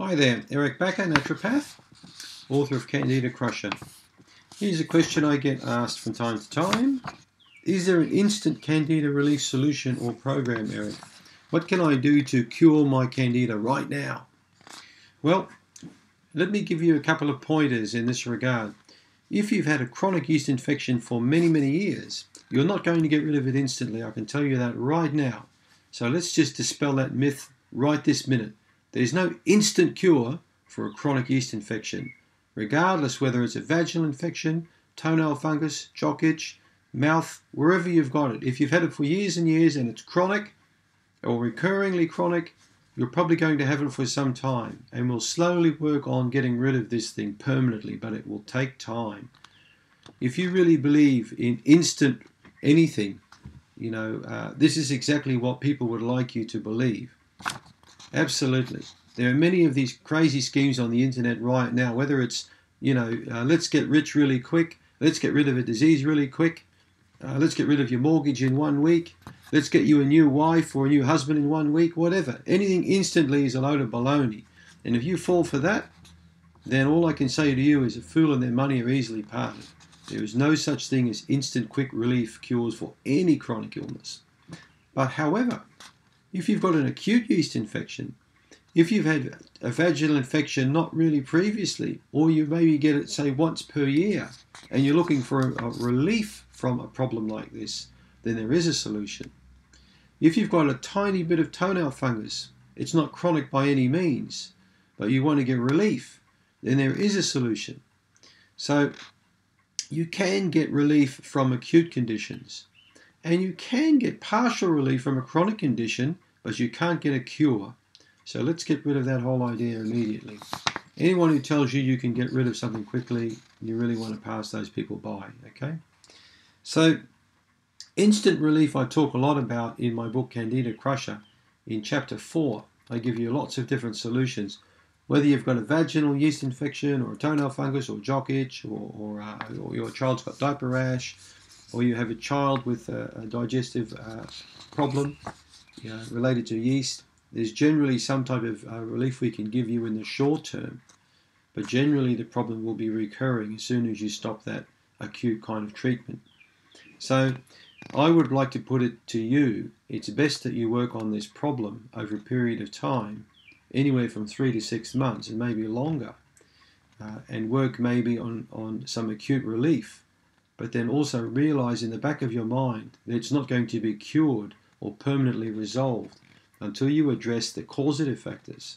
Hi there, Eric Bakker, naturopath, author of Candida Crusher. Here's a question I get asked from time to time. Is there an instant Candida relief solution or program, Eric? What can I do to cure my Candida right now? Well, let me give you a couple of pointers in this regard. If you've had a chronic yeast infection for many, many years, you're not going to get rid of it instantly. I can tell you that right now. So let's just dispel that myth right this minute. There's no instant cure for a chronic yeast infection, regardless whether it's a vaginal infection, toenail fungus, jock itch, mouth, wherever you've got it. If you've had it for years and years and it's chronic or recurringly chronic, you're probably going to have it for some time, and we'll slowly work on getting rid of this thing permanently, but it will take time. If you really believe in instant anything, this is exactly what people would like you to believe. Absolutely. There are many of these crazy schemes on the internet right now, whether it's, let's get rich really quick, let's get rid of a disease really quick, let's get rid of your mortgage in 1 week, let's get you a new wife or a new husband in 1 week, whatever. Anything instantly is a load of baloney. And if you fall for that, then all I can say to you is a fool and their money are easily parted. There is no such thing as instant quick relief cures for any chronic illness. But however, if you've got an acute yeast infection, if you've had a vaginal infection not really previously, or you maybe get it, say, once per year, and you're looking for a relief from a problem like this, then there is a solution. If you've got a tiny bit of toenail fungus, it's not chronic by any means, but you want to get relief, then there is a solution. So you can get relief from acute conditions. And you can get partial relief from a chronic condition, but you can't get a cure. So let's get rid of that whole idea immediately. Anyone who tells you you can get rid of something quickly, you really want to pass those people by, okay? So instant relief I talk a lot about in my book Candida Crusher. In chapter 4, I give you lots of different solutions. Whether you've got a vaginal yeast infection or a toenail fungus or jock itch or your child's got diaper rash, or you have a child with a digestive problem related to yeast, there's generally some type of relief we can give you in the short term, but generally the problem will be recurring as soon as you stop that acute kind of treatment. So I would like to put it to you, it's best that you work on this problem over a period of time, anywhere from 3 to 6 months and maybe longer, and work maybe on some acute relief. But then also realize in the back of your mind that it's not going to be cured or permanently resolved until you address the causative factors.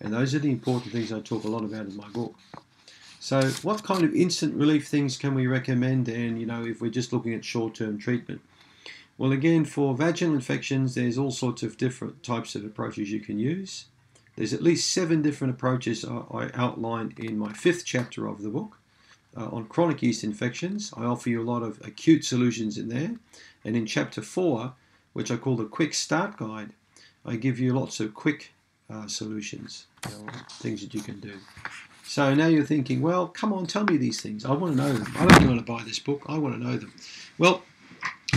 And those are the important things I talk a lot about in my book. So what kind of instant relief things can we recommend then, if we're just looking at short-term treatment? Well, again, for vaginal infections, there's all sorts of different types of approaches you can use. There's at least 7 different approaches I outline in my 5th chapter of the book. On chronic yeast infections, I offer you a lot of acute solutions in there. And in chapter 4, which I call the Quick Start Guide, I give you lots of quick solutions, things that you can do. So now you're thinking, well, come on, tell me these things. I want to know them. I don't want to buy this book. I want to know them. Well,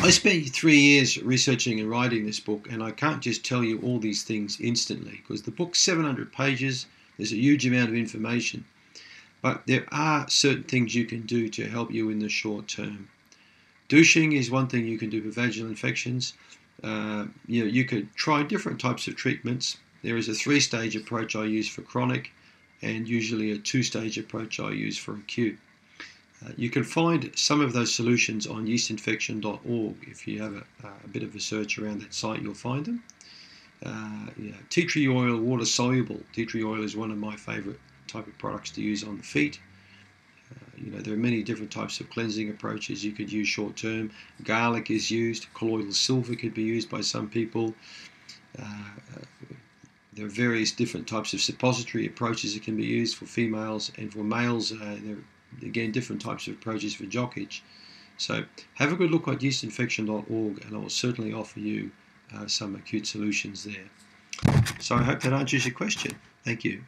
I spent 3 years researching and writing this book, and I can't just tell you all these things instantly because the book's 700 pages. There's a huge amount of information. But there are certain things you can do to help you in the short term. Douching is one thing you can do for vaginal infections. You could try different types of treatments. There is a 3-stage approach I use for chronic, and usually a 2-stage approach I use for acute. You can find some of those solutions on yeastinfection.org. If you have a bit of a search around that site, you'll find them. Tea tree oil, water soluble. Tea tree oil is one of my favorite type of products to use on the feet. There are many different types of cleansing approaches you could use short term. Garlic is used. Colloidal silver could be used by some people. There are various different types of suppository approaches that can be used for females, and for males there are again different types of approaches for jock itch. So have a good look at yeastinfection.org, and I will certainly offer you some acute solutions there. So I hope that answers your question. Thank you.